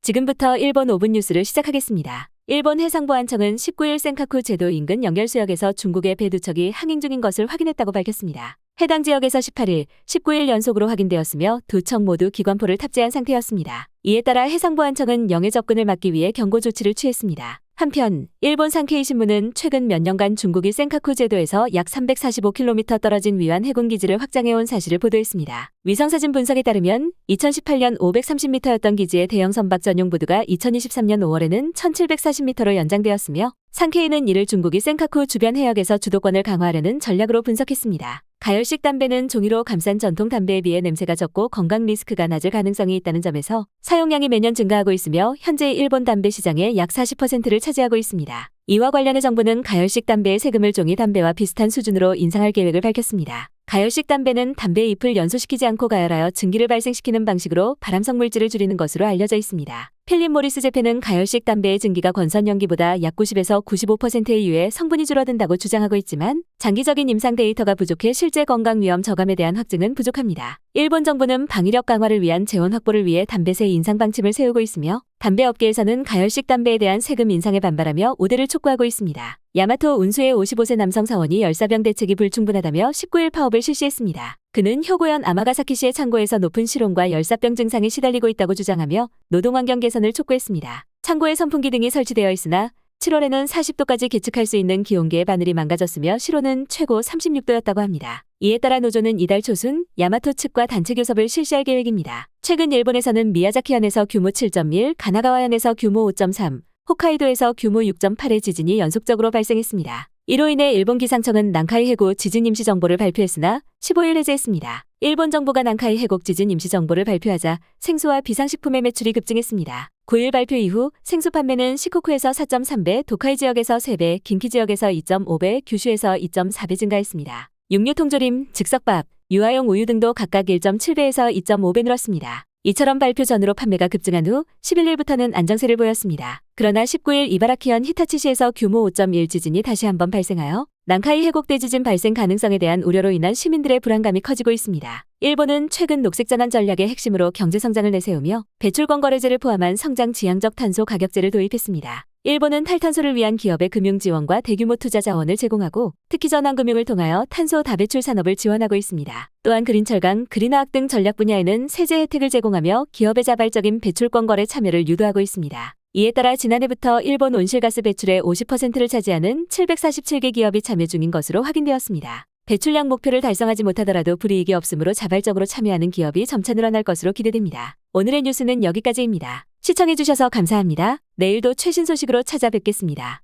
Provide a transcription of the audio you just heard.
지금부터 일본 5분 뉴스를 시작하겠습니다. 일본 해상보안청은 19일 센카쿠 제도 인근 연결수역에서 중국의 배 2척이 항행 중인 것을 확인했다고 밝혔습니다. 해당 지역에서 18일, 19일 연속으로 확인되었으며 2척 모두 기관포를 탑재한 상태였습니다. 이에 따라 해상보안청은 영해 접근을 막기 위해 경고 조치를 취했습니다. 한편 일본 산케이 신문은 최근 몇 년간 중국이 센카쿠 제도에서 약 345km 떨어진 위안 해군기지를 확장해온 사실을 보도했습니다. 위성사진 분석에 따르면 2018년 530m였던 기지의 대형 선박 전용 부두가 2023년 5월에는 1740m로 연장되었으며 산케이는 이를 중국이 센카쿠 주변 해역에서 주도권을 강화하려는 전략으로 분석했습니다. 가열식 담배는 종이로 감싼 전통 담배에 비해 냄새가 적고 건강 리스크가 낮을 가능성이 있다는 점에서 사용량이 매년 증가하고 있으며 현재 일본 담배 시장의 약 40%를 차지하고 있습니다. 이와 관련해 정부는 가열식 담배의 세금을 종이 담배와 비슷한 수준으로 인상할 계획을 밝혔습니다. 가열식 담배는 담배 잎을 연소시키지 않고 가열하여 증기를 발생시키는 방식으로 발암성 물질을 줄이는 것으로 알려져 있습니다. 필립 모리스 재팬은 가열식 담배의 증기가 권선 연기보다 약 90에서 95%에 유해 성분이 줄어든다고 주장하고 있지만 장기적인 임상 데이터가 부족해 실제 건강 위험 저감에 대한 확증은 부족합니다. 일본 정부는 방위력 강화를 위한 재원 확보를 위해 담배세 인상 방침을 세우고 있으며 담배업계에서는 가열식 담배에 대한 세금 인상에 반발하며 우대를 촉구하고 있습니다. 야마토 운수의 55세 남성 사원이 열사병 대책이 불충분하다며 19일 파업을 실시했습니다. 그는 효고현 아마가사키시의 창고에서 높은 실온과 열사병 증상에 시달리고 있다고 주장하며 노동환경 개선을 촉구했습니다. 창고에 선풍기 등이 설치되어 있으나 7월에는 40도까지 계측할 수 있는 기온계의 바늘이 망가졌으며 실온은 최고 36도였다고 합니다. 이에 따라 노조는 이달 초순 야마토 측과 단체 교섭을 실시할 계획입니다. 최근 일본에서는 미야자키현에서 규모 7.1, 가나가와현에서 규모 5.3, 홋카이도에서 규모 6.8의 지진이 연속적으로 발생했습니다. 이로 인해 일본 기상청은 난카이 해구 지진 임시 정보를 발표했으나 15일 해제했습니다. 일본 정부가 난카이 해곡 지진 임시 정보를 발표하자 생수와 비상식품의 매출이 급증했습니다. 9일 발표 이후 생수 판매는 시코쿠에서 4.3배, 도카이 지역에서 3배, 긴키 지역에서 2.5배, 규슈에서 2.4배 증가했습니다. 육류 통조림, 즉석밥, 유아용 우유 등도 각각 1.7배에서 2.5배 늘었습니다. 이처럼 발표 전후로 판매가 급증한 후 11일부터는 안정세를 보였습니다. 그러나 19일 이바라키현 히타치시에서 규모 5.1 지진이 다시 한번 발생하여 난카이 해곡대 지진 발생 가능성에 대한 우려로 인한 시민들의 불안감이 커지고 있습니다. 일본은 최근 녹색전환 전략의 핵심으로 경제성장을 내세우며 배출권거래제를 포함한 성장 지향적 탄소 가격제를 도입했습니다. 일본은 탈탄소를 위한 기업의 금융 지원과 대규모 투자 자원을 제공하고 특히 전환금융을 통하여 탄소 다배출 산업을 지원하고 있습니다. 또한 그린철강, 그린화학 등 전략 분야에는 세제 혜택을 제공하며 기업의 자발적인 배출권 거래 참여를 유도하고 있습니다. 이에 따라 지난해부터 일본 온실가스 배출의 50%를 차지하는 747개 기업이 참여 중인 것으로 확인되었습니다. 배출량 목표를 달성하지 못하더라도 불이익이 없으므로 자발적으로 참여하는 기업이 점차 늘어날 것으로 기대됩니다. 오늘의 뉴스는 여기까지입니다. 시청해주셔서 감사합니다. 내일도 최신 소식으로 찾아뵙겠습니다.